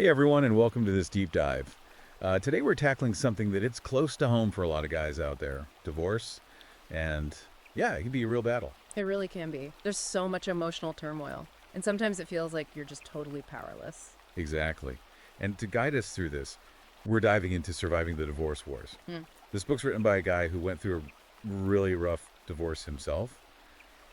Hey everyone, and welcome to this deep dive. Today we're tackling something that it's close to home for a lot of guys out there: divorce. And yeah, it can be a real battle. It really can be. There's so much emotional turmoil, and sometimes it feels like you're just totally powerless. Exactly. And to guide us through this, we're diving into surviving the divorce wars. Hmm. This book's written by a guy who went through a really rough divorce himself,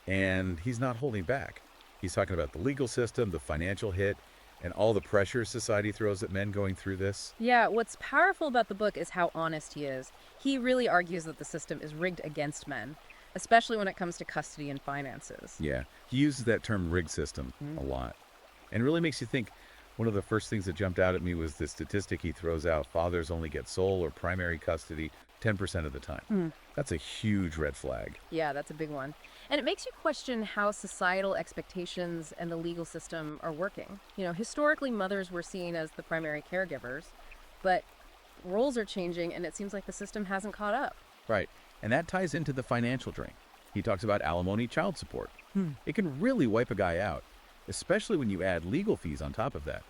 and he's not holding back. He's talking about the legal system, the financial hit, and all the pressure society throws at men going through this. Yeah, what's powerful about the book is how honest he is. He really argues that the system is rigged against men, especially when it comes to custody and finances. Yeah, he uses that term rig system a lot. And it really makes you think. One of the first things that jumped out at me was the statistic he throws out: fathers only get sole or primary custody 10% of the time. That's a huge red flag. Yeah, that's a big one. And it makes you question how societal expectations and the legal system are working. Historically, mothers were seen as the primary caregivers, but roles are changing, and it seems like the system hasn't caught up. Right. And that ties into the financial drain. He talks about alimony child support. It can really wipe a guy out, especially when you add legal fees on top of that.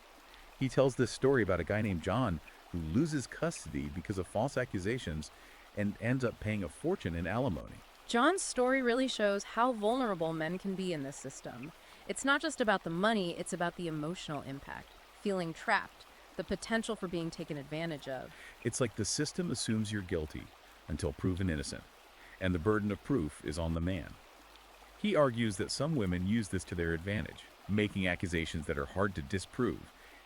He tells this story about a guy named John who loses custody because of false accusations and ends up paying a fortune in alimony. John's story really shows how vulnerable men can be in this system. It's not just about the money, it's about the emotional impact, feeling trapped, the potential for being taken advantage of. It's like the system assumes you're guilty until proven innocent, and the burden of proof is on the man. He argues that some women use this to their advantage, making accusations that are hard to disprove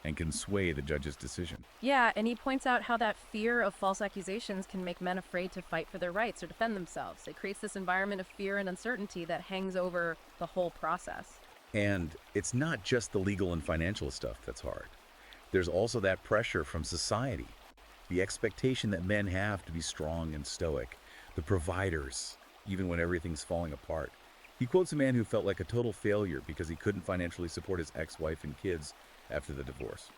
and can sway the judge's decision. Yeah, and he points out how that fear of false accusations can make men afraid to fight for their rights or defend themselves. It creates this environment of fear and uncertainty that hangs over the whole process. And it's not just the legal and financial stuff that's hard. There's also that pressure from society, the expectation that men have to be strong and stoic, the providers, even when everything's falling apart. He quotes a man who felt like a total failure because he couldn't financially support his ex-wife and kids after the divorce.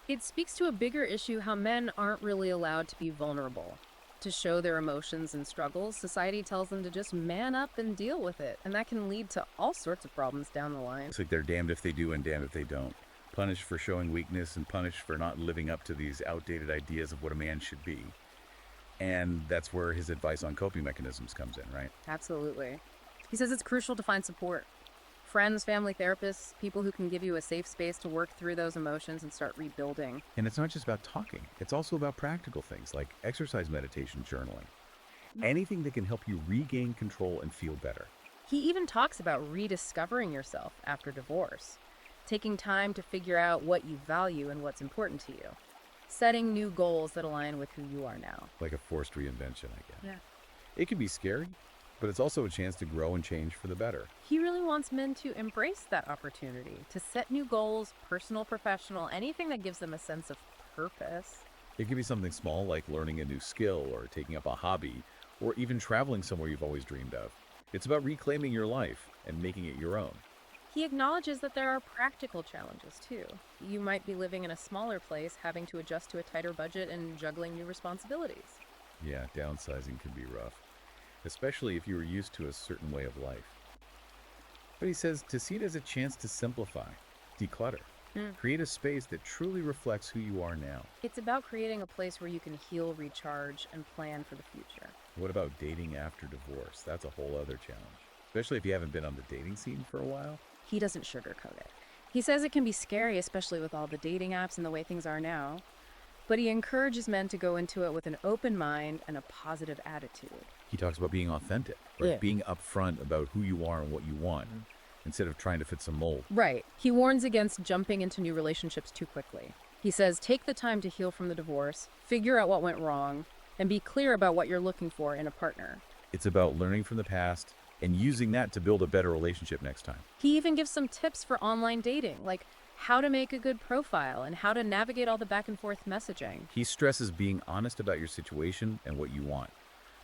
It speaks to a bigger issue: how men aren't really allowed to be vulnerable, to show their emotions and struggles. Society tells them to just man up and deal with it, and that can lead to all sorts of problems down the line. It's like they're damned if they do and damned if they don't. Punished for showing weakness and punished for not living up to these outdated ideas of what a man should be. And that's where his advice on coping mechanisms comes in, right? Absolutely. He says it's crucial to find support. Friends, family, therapists, people who can give you a safe space to work through those emotions and start rebuilding. And it's not just about talking. It's also about practical things like exercise, meditation, journaling. Anything that can help you regain control and feel better. He even talks about rediscovering yourself after divorce, taking time to figure out what you value and what's important to you, setting new goals that align with who you are now. Like a forced reinvention, I guess. Yeah. It can be scary, but it's also a chance to grow and change for the better. He really wants men to embrace that opportunity, to set new goals, personal, professional, anything that gives them a sense of purpose. It could be something small like learning a new skill or taking up a hobby or even traveling somewhere you've always dreamed of. It's about reclaiming your life and making it your own. He acknowledges that there are practical challenges too. You might be living in a smaller place, having to adjust to a tighter budget and juggling new responsibilities. Yeah, downsizing can be rough, especially if you were used to a certain way of life. But he says to see it as a chance to simplify, declutter, create a space that truly reflects who you are now. It's about creating a place where you can heal, recharge, and plan for the future. What about dating after divorce? That's a whole other challenge, especially if you haven't been on the dating scene for a while. He doesn't sugarcoat it. He says it can be scary, especially with all the dating apps and the way things are now. But he encourages men to go into it with an open mind and a positive attitude. He talks about being authentic, right? Yeah. Being upfront about who you are and what you want, instead of trying to fit some mold. Right. He warns against jumping into new relationships too quickly. He says take the time to heal from the divorce, figure out what went wrong, and be clear about what you're looking for in a partner. It's about learning from the past and using that to build a better relationship next time. He even gives some tips for online dating, like how to make a good profile and how to navigate all the back and forth messaging. He stresses being honest about your situation and what you want.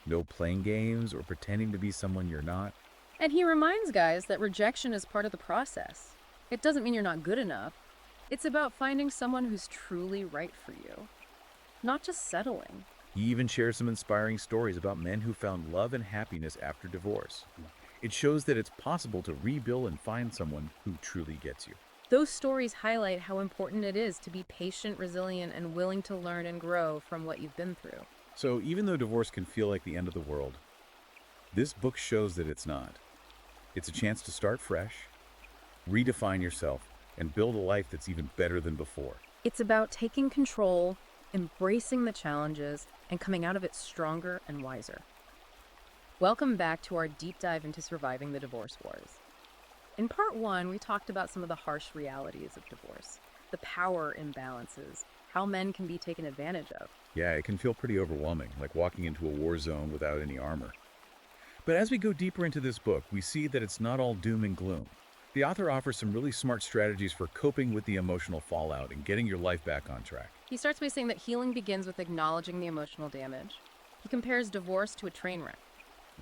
No playing games or pretending to be someone you're not. And he reminds guys that rejection is part of the process. It doesn't mean you're not good enough. It's about finding someone who's truly right for you, not just settling. He even shares some inspiring stories about men who found love and happiness after divorce. It shows that it's possible to rebuild and find someone who truly gets you. Those stories highlight how important it is to be patient, resilient, and willing to learn and grow from what you've been through. So even though divorce can feel like the end of the world, this book shows that it's not. It's a chance to start fresh, redefine yourself, and build a life that's even better than before. It's about taking control, embracing the challenges, and coming out of it stronger and wiser. Welcome back to our deep dive into surviving the divorce wars. In part one, we talked about some of the harsh realities of divorce, the power imbalances, how men can be taken advantage of. Yeah, it can feel pretty overwhelming, like walking into a war zone without any armor. But as we go deeper into this book, we see that it's not all doom and gloom. The author offers some really smart strategies for coping with the emotional fallout and getting your life back on track. He starts by saying that healing begins with acknowledging the emotional damage. He compares divorce to a train wreck,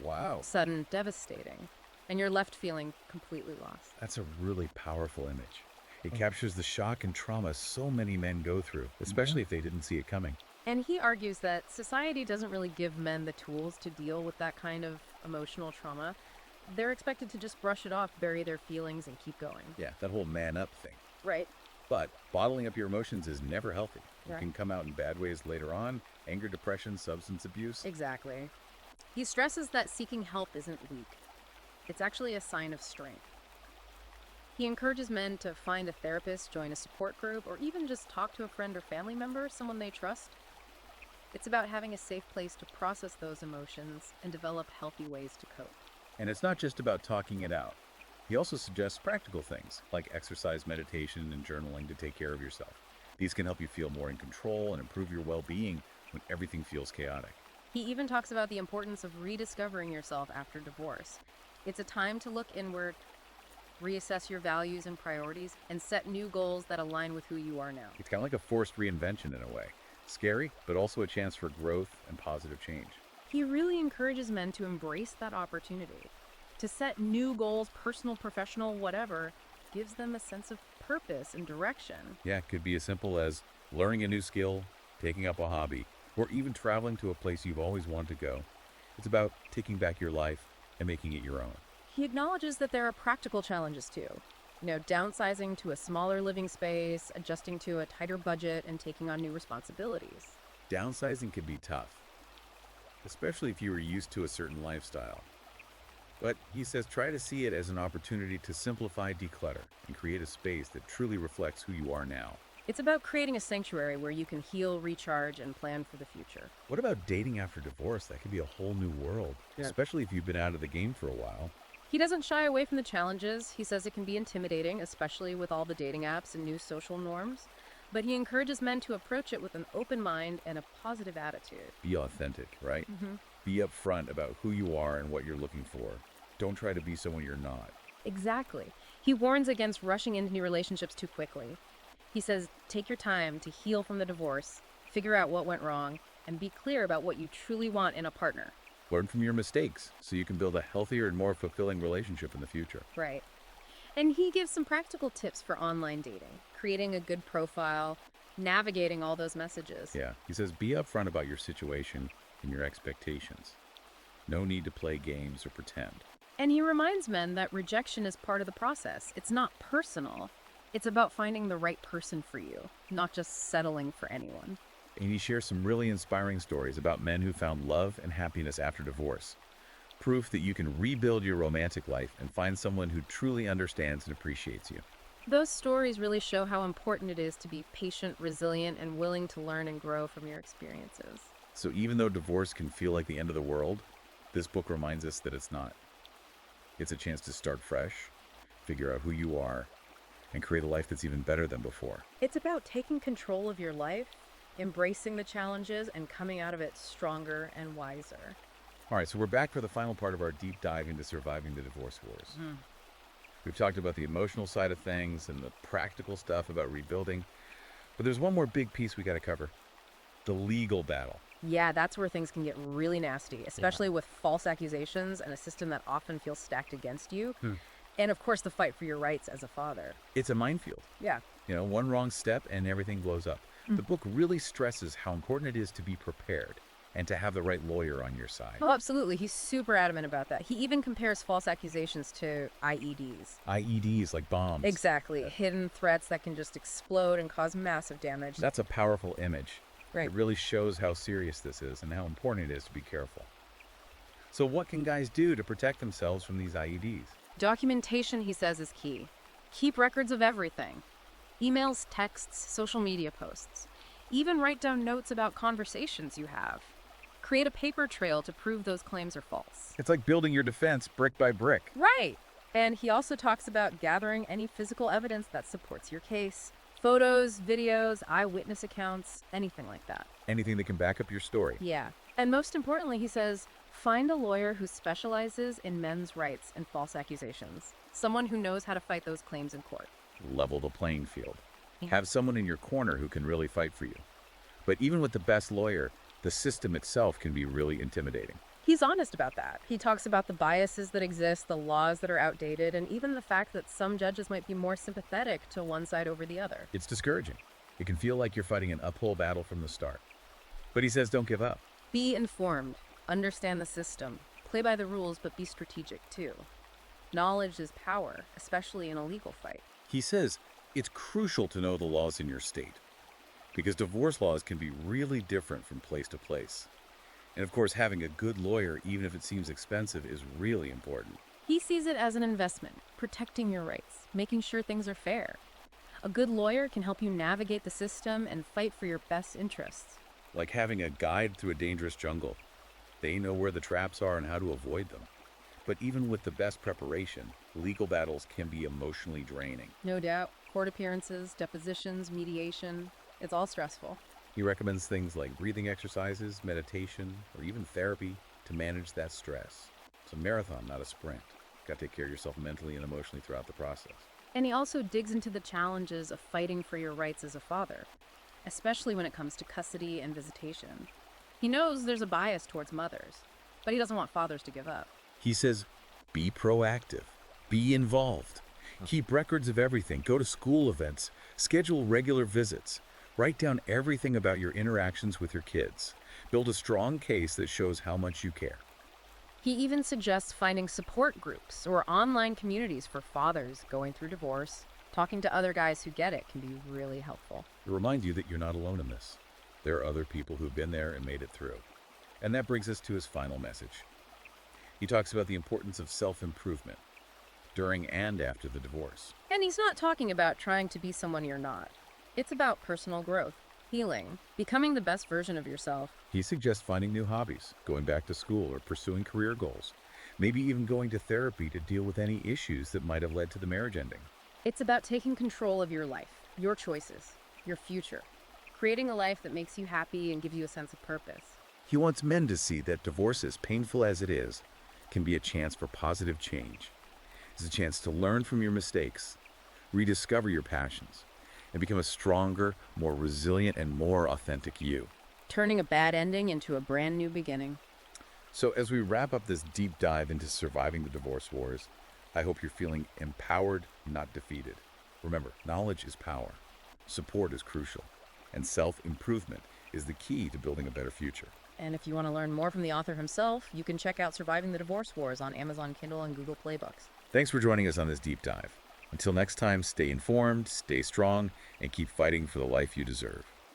Wow. sudden, devastating, and you're left feeling completely lost. That's a really powerful image. It captures the shock and trauma so many men go through, especially if they didn't see it coming. And he argues that society doesn't really give men the tools to deal with that kind of emotional trauma. They're expected to just brush it off, bury their feelings, and keep going. Yeah, that whole man up thing. Right. But bottling up your emotions is never healthy. It Right. can come out in bad ways later on: anger, depression, substance abuse. Exactly. He stresses that seeking help isn't weak. It's actually a sign of strength. He encourages men to find a therapist, join a support group, or even just talk to a friend or family member, someone they trust. It's about having a safe place to process those emotions and develop healthy ways to cope. And it's not just about talking it out. He also suggests practical things like exercise, meditation, and journaling to take care of yourself. These can help you feel more in control and improve your well-being when everything feels chaotic. He even talks about the importance of rediscovering yourself after divorce. It's a time to look inward, reassess your values and priorities, and set new goals that align with who you are now. It's kind of like a forced reinvention in a way. Scary, but also a chance for growth and positive change. He really encourages men to embrace that opportunity. To set new goals, personal, professional, whatever, gives them a sense of purpose and direction. Yeah, it could be as simple as learning a new skill, taking up a hobby, or even traveling to a place you've always wanted to go. It's about taking back your life and making it your own. He acknowledges that there are practical challenges too. Downsizing to a smaller living space, adjusting to a tighter budget, and taking on new responsibilities. Downsizing can be tough, especially if you were used to a certain lifestyle. But he says try to see it as an opportunity to simplify, declutter, and create a space that truly reflects who you are now. It's about creating a sanctuary where you can heal, recharge, and plan for the future. What about dating after divorce? That could be a whole new world, especially if you've been out of the game for a while. He doesn't shy away from the challenges. He says it can be intimidating, especially with all the dating apps and new social norms. But he encourages men to approach it with an open mind and a positive attitude. Be authentic, right? Be upfront about who you are and what you're looking for. Don't try to be someone you're not. Exactly. He warns against rushing into new relationships too quickly. He says, take your time to heal from the divorce, figure out what went wrong, and be clear about what you truly want in a partner. Learn from your mistakes so you can build a healthier and more fulfilling relationship in the future. Right. And he gives some practical tips for online dating, creating a good profile, navigating all those messages. Yeah, he says be upfront about your situation and your expectations. No need to play games or pretend. And he reminds men that rejection is part of the process. It's not personal. It's about finding the right person for you, not just settling for anyone. And he shares some really inspiring stories about men who found love and happiness after divorce. Proof that you can rebuild your romantic life and find someone who truly understands and appreciates you. Those stories really show how important it is to be patient, resilient, and willing to learn and grow from your experiences. So even though divorce can feel like the end of the world, this book reminds us that it's not. It's a chance to start fresh, figure out who you are, and create a life that's even better than before. It's about taking control of your life, embracing the challenges, and coming out of it stronger and wiser. All right, so we're back for the final part of our deep dive into surviving the divorce wars. We've talked about the emotional side of things and the practical stuff about rebuilding, but there's one more big piece we got to cover: the legal battle. Yeah, that's where things can get really nasty, especially with false accusations and a system that often feels stacked against you. And of course, the fight for your rights as a father. It's a minefield. Yeah. One wrong step and everything blows up. The book really stresses how important it is to be prepared. and to have the right lawyer on your side. Oh, absolutely. He's super adamant about that. He even compares false accusations to IEDs. IEDs, like bombs. Exactly. Hidden threats that can just explode and cause massive damage. That's a powerful image. Right. It really shows how serious this is and how important it is to be careful. So what can guys do to protect themselves from these IEDs? Documentation, he says, is key. Keep records of everything. Emails, texts, social media posts. Even write down notes about conversations you have. Create a paper trail to prove those claims are false. It's like building your defense brick by brick. Right. And he also talks about gathering any physical evidence that supports your case. Photos, videos, eyewitness accounts, anything like that. Anything that can back up your story. Yeah. And most importantly, he says, find a lawyer who specializes in men's rights and false accusations. Someone who knows how to fight those claims in court. Level the playing field. Yeah. Have someone in your corner who can really fight for you. But even with the best lawyer, the system itself can be really intimidating. He's honest about that. He talks about the biases that exist, the laws that are outdated, and even the fact that some judges might be more sympathetic to one side over the other. It's discouraging. It can feel like you're fighting an uphill battle from the start. But he says don't give up. Be informed, understand the system, play by the rules, but be strategic too. Knowledge is power, especially in a legal fight. He says it's crucial to know the laws in your state, because divorce laws can be really different from place to place. And of course, having a good lawyer, even if it seems expensive, is really important. He sees it as an investment, protecting your rights, making sure things are fair. A good lawyer can help you navigate the system and fight for your best interests. Like having a guide through a dangerous jungle. They know where the traps are and how to avoid them. But even with the best preparation, legal battles can be emotionally draining. No doubt. Court appearances, depositions, mediation, it's all stressful. He recommends things like breathing exercises, meditation, or even therapy to manage that stress. It's a marathon, not a sprint. Got to take care of yourself mentally and emotionally throughout the process. And he also digs into the challenges of fighting for your rights as a father, especially when it comes to custody and visitation. He knows there's a bias towards mothers, but he doesn't want fathers to give up. He says, be proactive, be involved, keep records of everything, go to school events, schedule regular visits, write down everything about your interactions with your kids, build a strong case that shows how much you care. He even suggests finding support groups or online communities for fathers going through divorce. Talking to other guys who get it can be really helpful. To remind you that you're not alone in this. There are other people who've been there and made it through. And that brings us to his final message. He talks about the importance of self-improvement during and after the divorce. And he's not talking about trying to be someone you're not. It's about personal growth, healing, becoming the best version of yourself. He suggests finding new hobbies, going back to school, or pursuing career goals. Maybe even going to therapy to deal with any issues that might have led to the marriage ending. It's about taking control of your life, your choices, your future, creating a life that makes you happy and gives you a sense of purpose. He wants men to see that divorce, as painful as it is, can be a chance for positive change. It's a chance to learn from your mistakes, rediscover your passions, and become a stronger, more resilient, and more authentic you. Turning a bad ending into a brand new beginning. So as we wrap up this deep dive into surviving the divorce wars, I hope you're feeling empowered, not defeated. Remember, knowledge is power, support is crucial, and self-improvement is the key to building a better future. And if you want to learn more from the author himself, you can check out Surviving the Divorce Wars on Amazon Kindle and Google Play Books. Thanks for joining us on this deep dive. Until next time, stay informed, stay strong, and keep fighting for the life you deserve.